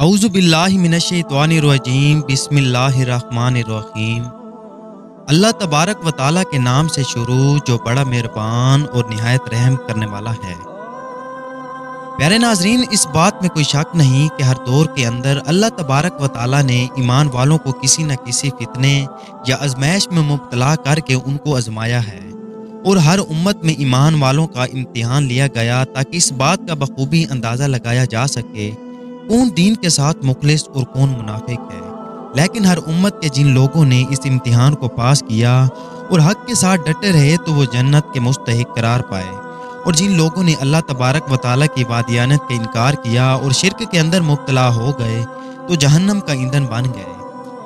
اعوذ باللہ من الشیطان الرجیم بسم اللہ الرحمن الرحیم۔ اللہ تبارک و تعالیٰ کے نام سے شروع جو بڑا مہربان اور نہایت رحم کرنے والا ہے۔ پیارے ناظرین، اس بات میں کوئی شک نہیں کہ ہر دور کے اندر اللہ تبارک و تعالیٰ نے ایمان والوں کو کسی نہ کسی فتنے یا آزمائش میں مبتلا کر کے ان کو آزمایا ہے، اور ہر امت میں ایمان والوں کا امتحان لیا گیا تاکہ اس بات کا بخوبی اندازہ لگایا جا سکے کون دین کے ساتھ مخلص اور کون منافق ہے۔ لیکن ہر امت کے جن لوگوں نے اس امتحان کو پاس کیا اور حق کے ساتھ ڈٹے رہے تو وہ جنت کے مستحق قرار پائے، اور جن لوگوں نے اللہ تبارک و تعالیٰ کی وحدانیت کا انکار کیا اور شرک کے اندر مبتلا ہو گئے تو جہنم کا ایندھن بن گئے۔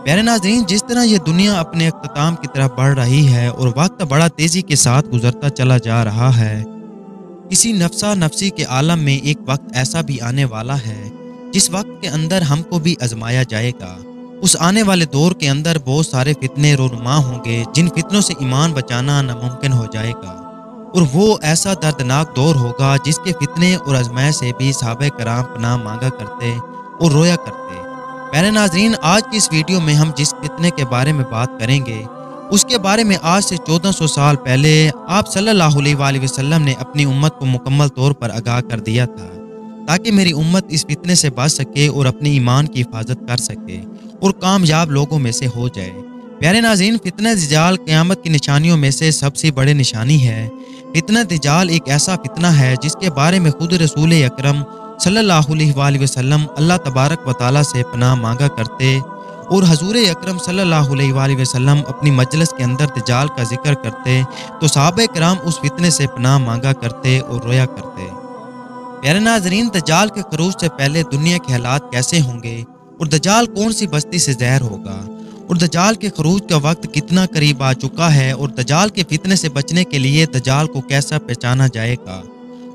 پیارے ناظرین، جس طرح یہ دنیا اپنے اختتام کی طرف بڑھ رہی ہے اور وقت بڑا تیزی کے ساتھ گزرتا چلا جا رہا ہے، کسی نفسا نفسی کے عالم میں ایک وقت ایسا بھی آنے والا ہے جس وقت کے اندر ہم کو بھی آزمایا جائے گا۔ اس آنے والے دور کے اندر بہت سارے فتنے رونما ہوں گے جن فتنوں سے ایمان بچانا ناممکن ہو جائے گا، اور وہ ایسا دردناک دور ہوگا جس کے فتنے اور آزمائش سے بھی صحابہ کرام پناہ مانگا کرتے اور رویا کرتے۔ پیارے ناظرین، آج کی اس ویڈیو میں ہم جس فتنے کے بارے میں بات کریں گے اس کے بارے میں آج سے 1400 سال پہلے آپ صلی اللہ علیہ وآلہ وسلم نے اپنی امت کو مکمل طور پر آگاہ کر دیا تھا تاکہ میری امت اس فتنے سے بچ سکے اور اپنے ایمان کی حفاظت کر سکے اور کامیاب لوگوں میں سے ہو جائے۔ پیارے ناظرین، فتنہ دجال قیامت کی نشانیوں میں سے سب سے بڑی نشانی ہے۔ فتنہ دجال ایک ایسا فتنہ ہے جس کے بارے میں خود رسول اکرم صلی اللہ علیہ وآلہ وسلم اللہ تبارک و تعالیٰ سے پناہ مانگا کرتے، اور حضور اکرم صلی اللہ علیہ وآلہ وسلم اپنی مجلس کے اندر دجال کا ذکر کرتے تو صحابہ کرام اس فتنے سے پناہ مانگا کرتے اور رویا کرتے۔ پیارے ناظرین، دجال کے خروج سے پہلے دنیا کے حالات کیسے ہوں گے، اور دجال کون سی بستی سے ظاہر ہوگا، اور دجال کے خروج کا وقت کتنا قریب آ چکا ہے، اور دجال کے فتنے سے بچنے کے لیے دجال کو کیسا پہچانا جائے گا،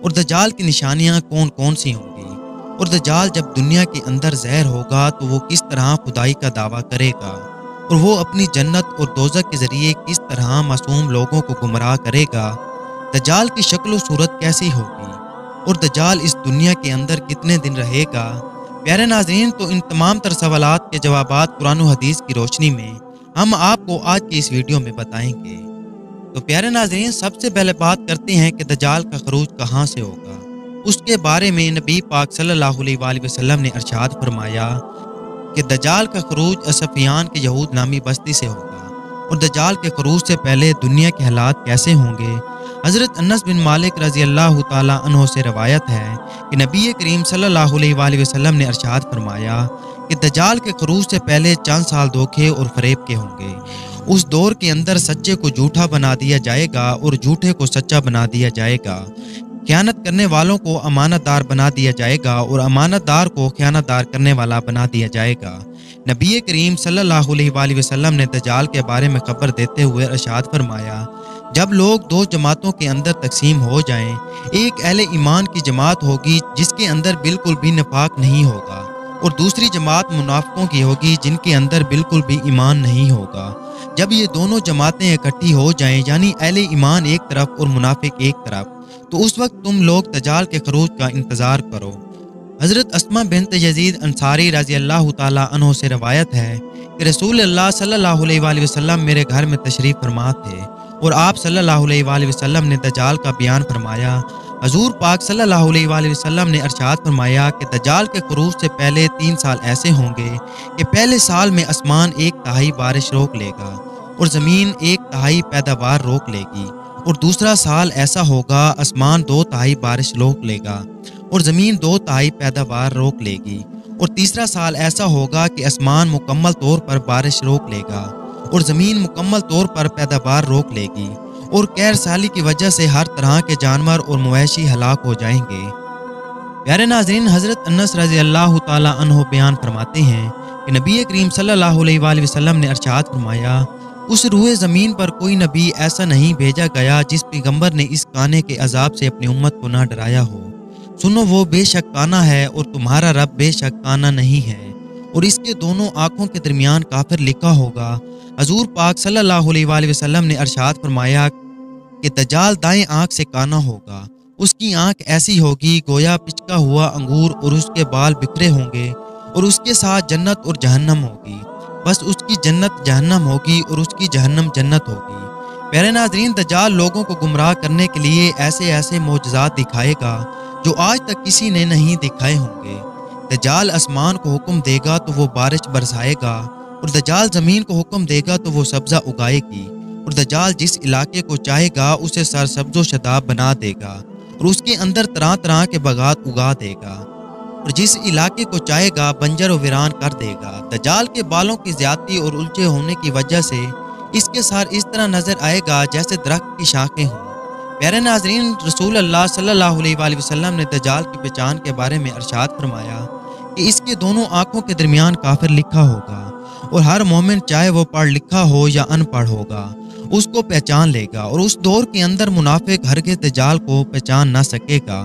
اور دجال کی نشانیاں کون کون سی ہوں گی، اور دجال جب دنیا کے اندر ظاہر ہوگا تو وہ کس طرح خدائی کا دعویٰ کرے گا، اور وہ اپنی جنت اور دوزخ کے ذریعے کس طرح معصوم لوگوں کو گمراہ کرے گا، دجال کی شکل و صورت کیسی ہوگی، اور دجال اس دنیا کے اندر کتنے دن رہے گا۔ پیارے ناظرین، تو ان تمام تر سوالات کے جوابات قرآن و حدیث کی روشنی میں ہم آپ کو آج کی اس ویڈیو میں بتائیں گے۔ تو پیارے ناظرین، سب سے پہلے بات کرتے ہیں کہ دجال کا خروج کہاں سے ہوگا۔ اس کے بارے میں نبی پاک صلی اللہ علیہ وآلہ وسلم نے ارشاد فرمایا کہ دجال کا خروج اصفیان کے یہود نامی بستی سے ہوگا، اور دجال کے خروج سے پہلے دنیا کے حالات کیسے ہوں گے۔ حضرت انس بن مالک رضی اللہ تعالیٰ عنہ سے روایت ہے کہ نبی کریم صلی اللہ علیہ وآلہ وسلم نے ارشاد فرمایا کہ دجال کے خروج سے پہلے چند سال دھوکے اور فریب کے ہوں گے۔ اس دور کے اندر سچے کو جھوٹا بنا دیا جائے گا اور جھوٹے کو سچا بنا دیا جائے گا، خیانت کرنے والوں کو امانت دار بنا دیا جائے گا اور امانت دار کو خیانت دار کرنے والا بنا دیا جائے گا۔ نبی کریم صلی اللہ علیہ وآلہ وسلم نے دجال کے بارے میں خبر دیتے ہوئے ارشاد فرمایا، جب لوگ دو جماعتوں کے اندر تقسیم ہو جائیں، ایک اہل ایمان کی جماعت ہوگی جس کے اندر بالکل بھی نفاق نہیں ہوگا، اور دوسری جماعت منافقوں کی ہوگی جن کے اندر بالکل بھی ایمان نہیں ہوگا۔ جب یہ دونوں جماعتیں اکٹھی ہو جائیں، یعنی اہل ایمان ایک طرف اور منافق ایک طرف، تو اس وقت تم لوگ دجال کے خروج کا انتظار کرو۔ حضرت اسماء بنت یزید انصاری رضی اللہ تعالیٰ عنہ سے روایت ہے کہ رسول اللہ صلی اللہ علیہ وآلہ وسلم میرے گھر میں تشریف فرما تھے، اور آپ صلی اللہ علیہ وآلہ وسلم نے دجال کا بیان فرمایا۔ حضور پاک صلی اللہ علیہ وآلہ وسلم نے ارشاد فرمایا کہ دجال کے خروج سے پہلے 3 سال ایسے ہوں گے کہ پہلے سال میں آسمان 1/3 بارش روک لے گا اور زمین 1/3 پیداوار روک لے گی، اور دوسرا سال ایسا ہوگا آسمان 2/3 بارش روک لے گا اور زمین 2/3 پیداوار روک لے گی، اور تیسرا سال ایسا ہوگا کہ آسمان مکمل طور پر بارش روک لے گا اور زمین مکمل طور پر پیداوار روک لے گی، اور قحط سالی کی وجہ سے ہر طرح کے جانور اور مویشی ہلاک ہو جائیں گے۔ پیارے ناظرین، حضرت انس رضی اللہ تعالیٰ عنہ بیان فرماتے ہیں کہ نبی کریم صلی اللہ علیہ وآلہ وسلم نے ارشاد فرمایا، اس روئے زمین پر کوئی نبی ایسا نہیں بھیجا گیا جس پیغمبر نے اس کانے کے عذاب سے اپنی امت کو نہ ڈرایا ہو۔ سنو، وہ بے شک کانا ہے اور تمہارا رب بے شک کانا نہیں ہے، اور اس کے دونوں آنکھوں کے درمیان کافر لکھا ہوگا۔ حضور پاک صلی اللہ علیہ وآلہ وسلم نے ارشاد فرمایا کہ دجال دائیں آنکھ سے کانا ہوگا، اس کی آنکھ ایسی ہوگی گویا پچکا ہوا انگور، اور اس کے بال بکھرے ہوں گے، اور اس کے ساتھ جنت اور جہنم ہوگی۔ بس اس کی جنت جہنم ہوگی اور اس کی جہنم جنت ہوگی۔ پیارے ناظرین، دجال لوگوں کو گمراہ کرنے کے لیے ایسے ایسے معجزات دکھائے گا جو آج تک کسی نے نہیں دکھائے ہوں گے۔ دجال آسمان کو حکم دے گا تو وہ بارش برسائے گا، اور دجال زمین کو حکم دے گا تو وہ سبزہ اگائے گی، اور دجال جس علاقے کو چاہے گا اسے سرسبز و شاداب بنا دے گا اور اس کے اندر طرح طرح کے باغات اگا دے گا، اور جس علاقے کو چاہے گا بنجر و ویران کر دے گا۔ دجال کے بالوں کی زیادتی اور الجھے ہونے کی وجہ سے اس کے سر اس طرح نظر آئے گا جیسے درخت کی شاخیں ہوں۔ پیارے ناظرین، رسول اللہ صلی اللہ علیہ وآلہ وسلم نے دجال کی پہچان کے بارے میں ارشاد فرمایا کہ اس کے دونوں آنکھوں کے درمیان کافر لکھا ہوگا، اور ہر مومن چاہے وہ پڑھ لکھا ہو یا ان پڑھ ہوگا اس کو پہچان لے گا، اور اس دور کے اندر منافق ہرگز دجال کو پہچان نہ سکے گا۔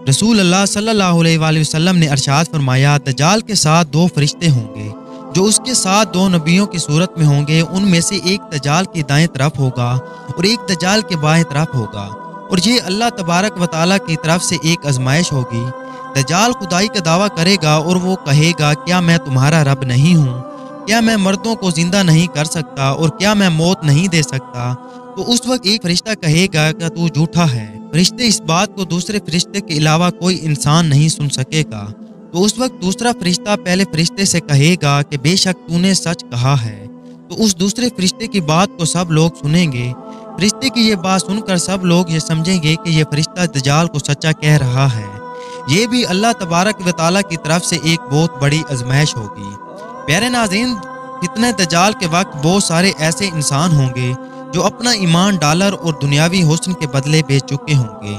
رسول اللہ صلی اللہ علیہ وآلہ وسلم نے ارشاد فرمایا، دجال کے ساتھ دو فرشتے ہوں گے جو اس کے ساتھ دو نبیوں کی صورت میں ہوں گے، ان میں سے ایک دجال کی دائیں طرف ہوگا اور ایک دجال کے بائیں طرف ہوگا، اور یہ اللہ تبارک و تعالیٰ کی طرف سے ایک آزمائش ہوگی۔ دجال خدائی کا دعویٰ کرے گا اور وہ کہے گا، کیا میں تمہارا رب نہیں ہوں؟ کیا میں مردوں کو زندہ نہیں کر سکتا اور کیا میں موت نہیں دے سکتا؟ تو اس وقت ایک فرشتہ کہے گا کہ تو جھوٹا ہے۔ فرشتے اس بات کو دوسرے فرشتے کے علاوہ کوئی انسان نہیں سن سکے گا۔ تو اس وقت دوسرا فرشتہ پہلے فرشتے سے کہے گا کہ بے شک تو نے سچ کہا ہے۔ تو اس دوسرے فرشتے کی بات کو سب لوگ سنیں گے۔ فرشتے کی یہ بات سن کر سب لوگ یہ سمجھیں گے کہ یہ فرشتہ دجال کو سچا کہہ رہا ہے۔ یہ بھی اللہ تبارک و تعالیٰ کی طرف سے ایک بہت بڑی آزمائش ہوگی۔ پیارے ناظرین، فتنہ دجال کے وقت بہت سارے ایسے انسان ہوں گے جو اپنا ایمان ڈالر اور دنیاوی حسن کے بدلے بیچ چکے ہوں گے،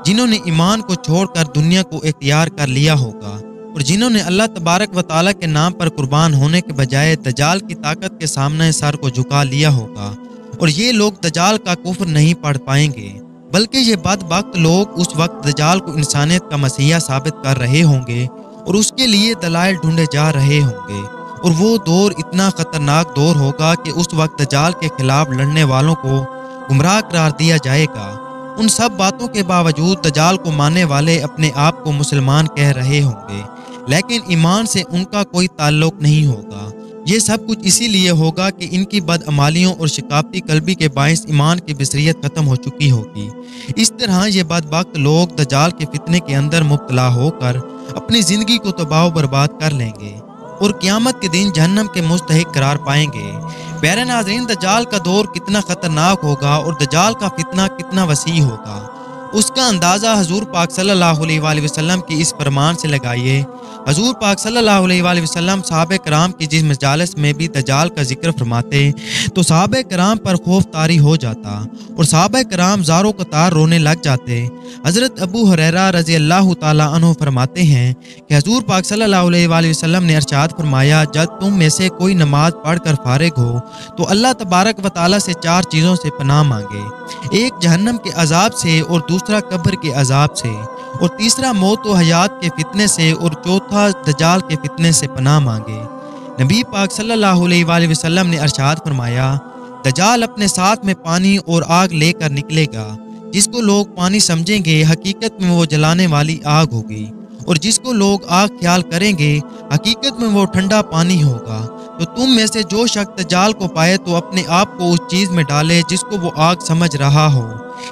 جنہوں نے ایمان کو چھوڑ کر دنیا کو اختیار کر لیا ہوگا، اور جنہوں نے اللہ تبارک و تعالیٰ کے نام پر قربان ہونے کے بجائے دجال کی طاقت کے سامنے سر کو جھکا لیا ہوگا، اور یہ لوگ دجال کا کفر نہیں پڑھ پائیں گے، بلکہ یہ بدبخت لوگ اس وقت دجال کو انسانیت کا مسیحا ثابت کر رہے ہوں گے اور اس کے لیے دلائل ڈھونڈے جا رہے ہوں گے، اور وہ دور اتنا خطرناک دور ہوگا کہ اس وقت دجال کے خلاف لڑنے والوں کو گمراہ قرار دیا جائے گا۔ ان سب باتوں کے باوجود دجال کو ماننے والے اپنے آپ کو مسلمان کہہ رہے ہوں گے، لیکن ایمان سے ان کا کوئی تعلق نہیں ہوگا۔ یہ سب کچھ اسی لیے ہوگا کہ ان کی بدعمالیوں اور شقاوتی قلبی کے باعث ایمان کی بصیرت ختم ہو چکی ہوگی۔ اس طرح یہ بدبخت لوگ دجال کے فتنے کے اندر مبتلا ہو کر اپنی زندگی کو تباہ و برباد کر لیں گے اور قیامت کے دن جہنم کے مستحق قرار پائیں گے۔ پیارے ناظرین، دجال کا دور کتنا خطرناک ہوگا اور دجال کا فتنہ کتنا وسیع ہوگا، اس کا اندازہ حضور پاک صلی اللہ علیہ وآلہ وسلم کی اس فرمان سے لگائیے۔ حضور پاک صلی اللہ علیہ وآلہ وسلم صحابہ کرام کی جس مجالس میں بھی دجال کا ذکر فرماتے تو صحابہ کرام پر خوف طاری ہو جاتا اور صحابہ کرام زاروں قطار رونے لگ جاتے۔ حضرت ابو ہریرہ رضی اللہ تعالیٰ عنہ فرماتے ہیں کہ حضور پاک صلی اللہ علیہ وآلہ وسلم نے ارشاد فرمایا، جب تم میں سے کوئی نماز پڑھ کر فارغ ہو تو اللہ تبارک و تعالیٰ سے چار چیزوں سے پناہ مانگے، ایک جہنم کے عذاب سے، اور دوسرا قبر کے عذاب سے، اور تیسرا موت و حیات کے فتنے سے، اور چوتھا دجال کے فتنے سے پناہ مانگے۔ نبی پاک صلی اللہ علیہ وآلہ وسلم نے ارشاد فرمایا، دجال اپنے ساتھ میں پانی اور آگ لے کر نکلے گا، جس کو لوگ پانی سمجھیں گے حقیقت میں وہ جلانے والی آگ ہوگی، اور جس کو لوگ آگ خیال کریں گے حقیقت میں وہ ٹھنڈا پانی ہوگا۔ تو تم میں سے جو شخص دجال کو پائے تو اپنے آپ کو اس چیز میں ڈالے جس کو وہ آگ سمجھ رہا ہو،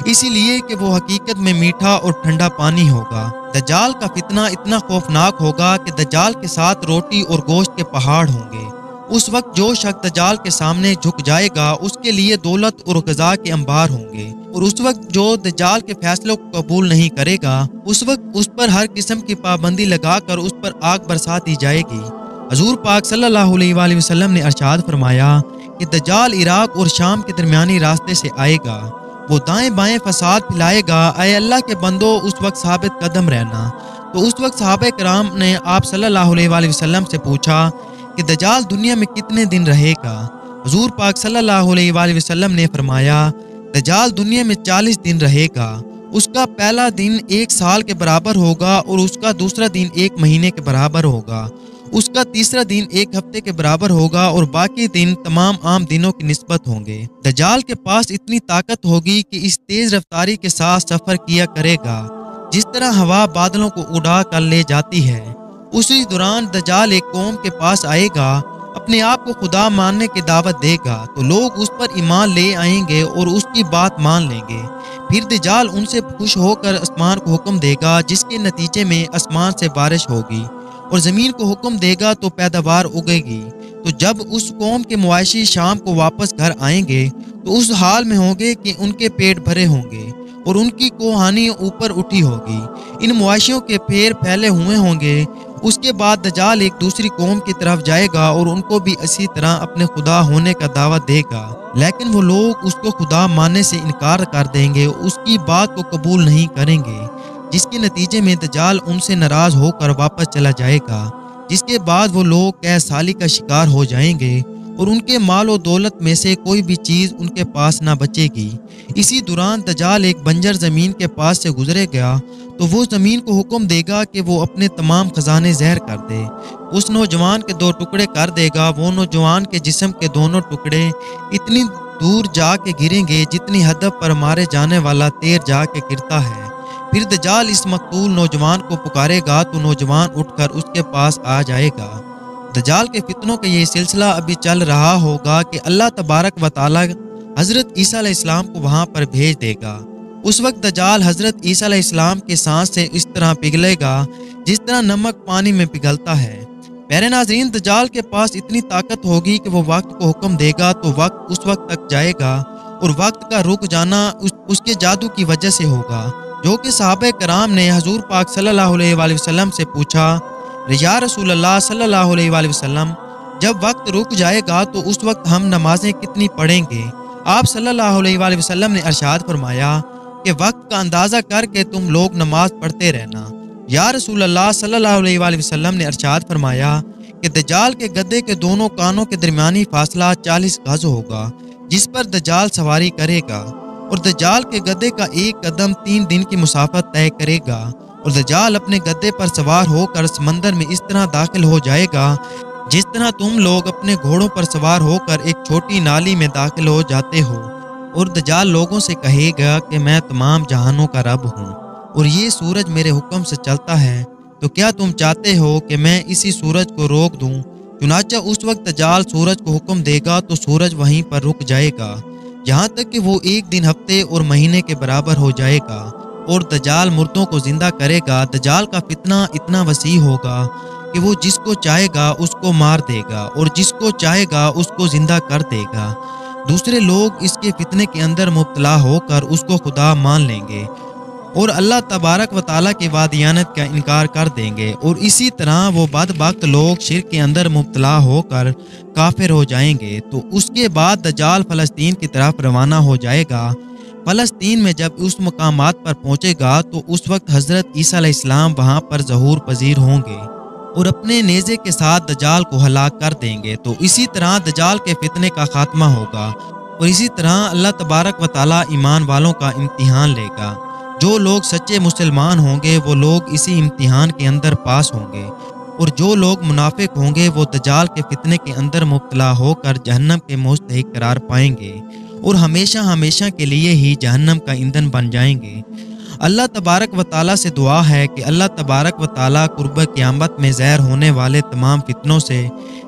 اسی لیے کہ وہ حقیقت میں میٹھا اور ٹھنڈا پانی ہوگا۔ دجال کا فتنہ اتنا خوفناک ہوگا کہ دجال کے ساتھ روٹی اور گوشت کے پہاڑ ہوں گے۔ اس وقت جو شخص دجال کے سامنے جھک جائے گا اس کے لیے دولت اور غذا کے انبار ہوں گے، اور اس وقت جو دجال کے فیصلوں کو قبول نہیں کرے گا اس وقت اس پر ہر قسم کی پابندی لگا کر اس پر آگ برسا دی جائے گی۔ حضور پاک صلی اللہ علیہ وآلہ وسلم نے ارشاد فرمایا کہ دجال عراق اور شام کے درمیانی راستے سے آئے گا، وہ دائیں بائیں فساد پھیلائے گا۔ اے اللہ کے بندو، اس وقت ثابت قدم رہنا۔ تو اس وقت صحابہ کرام نے آپ صلی اللہ علیہ وآلہ وسلم سے پوچھا کہ دجال دنیا میں کتنے دن رہے گا؟ حضور پاک صلی اللہ علیہ وآلہ وسلم نے فرمایا، دجال دنیا میں 40 دن رہے گا۔ اس کا پہلا دن 1 سال کے برابر ہوگا، اور اس کا دوسرا دن 1 مہینے کے برابر ہوگا، اس کا تیسرا دن 1 ہفتے کے برابر ہوگا، اور باقی دن تمام عام دنوں کی نسبت ہوں گے۔ دجال کے پاس اتنی طاقت ہوگی کہ اس تیز رفتاری کے ساتھ سفر کیا کرے گا جس طرح ہوا بادلوں کو اڑا کر لے جاتی ہے، اسی دوران دجال ایک قوم کے پاس آئے گا، اپنے آپ کو خدا ماننے کی دعوت دے گا تو لوگ اس پر ایمان لے آئیں گے اور اس کی بات مان لیں گے۔ پھر دجال ان سے خوش ہو کر آسمان کو حکم دے گا، جس کے نتیجے میں آسمان سے بارش ہوگی، اور زمین کو حکم دے گا تو پیداوار اگے گی۔ تو جب اس قوم کے مواشی شام کو واپس گھر آئیں گے تو اس حال میں ہوں گے کہ ان کے پیٹ بھرے ہوں گے اور ان کی کوہانی اوپر اٹھی ہوگی، ان مواشیوں کے پیر پھیلے ہوئے ہوں گے۔ اس کے بعد دجال ایک دوسری قوم کی طرف جائے گا اور ان کو بھی اسی طرح اپنے خدا ہونے کا دعویٰ دے گا، لیکن وہ لوگ اس کو خدا ماننے سے انکار کر دیں گے، اس کی بات کو قبول نہیں کریں گے، جس کے نتیجے میں دجال ان سے ناراض ہو کر واپس چلا جائے گا، جس کے بعد وہ لوگ قید سالی کا شکار ہو جائیں گے اور ان کے مال و دولت میں سے کوئی بھی چیز ان کے پاس نہ بچے گی۔ اسی دوران دجال ایک بنجر زمین کے پاس سے گزرے گا تو وہ زمین کو حکم دے گا کہ وہ اپنے تمام خزانے زہر کر دے۔ اس نوجوان کے 2 ٹکڑے کر دے گا، وہ نوجوان کے جسم کے دونوں ٹکڑے اتنی دور جا کے گریں گے جتنی ہدف پر مارے جانے والا تیر جا کے گرتا ہے۔ پھر دجال اس مقتول نوجوان کو پکارے گا تو نوجوان اٹھ کر اس کے پاس آ جائے گا۔ دجال کے فتنوں کا یہ سلسلہ ابھی چل رہا ہوگا کہ اللہ تبارک و تعالی حضرت عیسیٰ علیہ السلام کو وہاں پر بھیج دے گا۔ اس وقت دجال حضرت عیسیٰ علیہ السلام کے سانس سے اس طرح پگھلے گا جس طرح نمک پانی میں پگھلتا ہے۔ پیارے ناظرین، دجال کے پاس اتنی طاقت ہوگی کہ وہ وقت کو حکم دے گا تو وقت اس وقت تک جائے گا، اور وقت کا رک جانا اس کے جادو کی وجہ سے ہوگا، جو کہ صحابہ کرام نے حضور پاک صلی اللہ علیہ وآلہ وسلم سے پوچھا، یا رسول اللہ صلی اللہ علیہ وآلہ وسلم، جب وقت رک جائے گا تو اس وقت ہم نمازیں کتنی پڑھیں گے؟ آپ صلی اللہ علیہ وآلہ وسلم نے ارشاد فرمایا کہ وقت کا اندازہ کر کے تم لوگ نماز پڑھتے رہنا۔ یا رسول اللہ صلی اللہ علیہ وآلہ وسلم نے ارشاد فرمایا کہ دجال کے گدھے کے دونوں کانوں کے درمیانی فاصلہ 40 گز ہوگا، جس پر دجال سواری کرے گا، اور دجال کے گدھے کا ایک قدم 3 دن کی مسافت طے کرے گا، اور دجال اپنے گدھے پر سوار ہو کر سمندر میں اس طرح داخل ہو جائے گا جس طرح تم لوگ اپنے گھوڑوں پر سوار ہو کر ایک چھوٹی نالی میں داخل ہو جاتے ہو، اور دجال لوگوں سے کہے گا کہ میں تمام جہانوں کا رب ہوں اور یہ سورج میرے حکم سے چلتا ہے، تو کیا تم چاہتے ہو کہ میں اسی سورج کو روک دوں؟ چنانچہ اس وقت دجال سورج کو حکم دے گا تو سورج وہیں پر رک جائے گا، یہاں تک کہ وہ 1 دن، ہفتے اور مہینے کے برابر ہو جائے گا، اور دجال مردوں کو زندہ کرے گا۔ دجال کا فتنہ اتنا وسیع ہوگا کہ وہ جس کو چاہے گا اس کو مار دے گا اور جس کو چاہے گا اس کو زندہ کر دے گا۔ دوسرے لوگ اس کے فتنے کے اندر مبتلا ہو کر اس کو خدا مان لیں گے اور اللہ تبارک و تعالیٰ کی وحدانیت کا انکار کر دیں گے، اور اسی طرح وہ بدبخت لوگ شرک کے اندر مبتلا ہو کر کافر ہو جائیں گے۔ تو اس کے بعد دجال فلسطین کی طرف روانہ ہو جائے گا۔ فلسطین میں جب اس مقامات پر پہنچے گا تو اس وقت حضرت عیسیٰ علیہ السلام وہاں پر ظہور پذیر ہوں گے اور اپنے نیزے کے ساتھ دجال کو ہلاک کر دیں گے۔ تو اسی طرح دجال کے فتنے کا خاتمہ ہوگا، اور اسی طرح اللہ تبارک و تعالیٰ ایمان والوں کا امتحان لے گا۔ جو لوگ سچے مسلمان ہوں گے وہ لوگ اسی امتحان کے اندر پاس ہوں گے، اور جو لوگ منافق ہوں گے وہ دجال کے فتنے کے اندر مبتلا ہو کر جہنم کے مستحق قرار پائیں گے اور ہمیشہ ہمیشہ کے لیے ہی جہنم کا ایندھن بن جائیں گے۔ اللہ تبارک و تعالیٰ سے دعا ہے کہ اللہ تبارک و تعالیٰ قرب قیامت میں ظاہر ہونے والے تمام فتنوں سے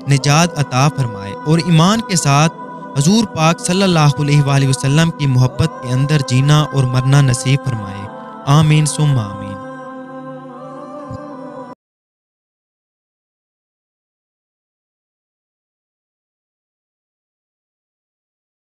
نجات عطا فرمائے اور ایمان کے ساتھ حضور پاک صلی اللہ علیہ وآلہ وسلم کی محبت کے اندر جینا اور مرنا نصیب فرمائے۔ آمین ثم آمین۔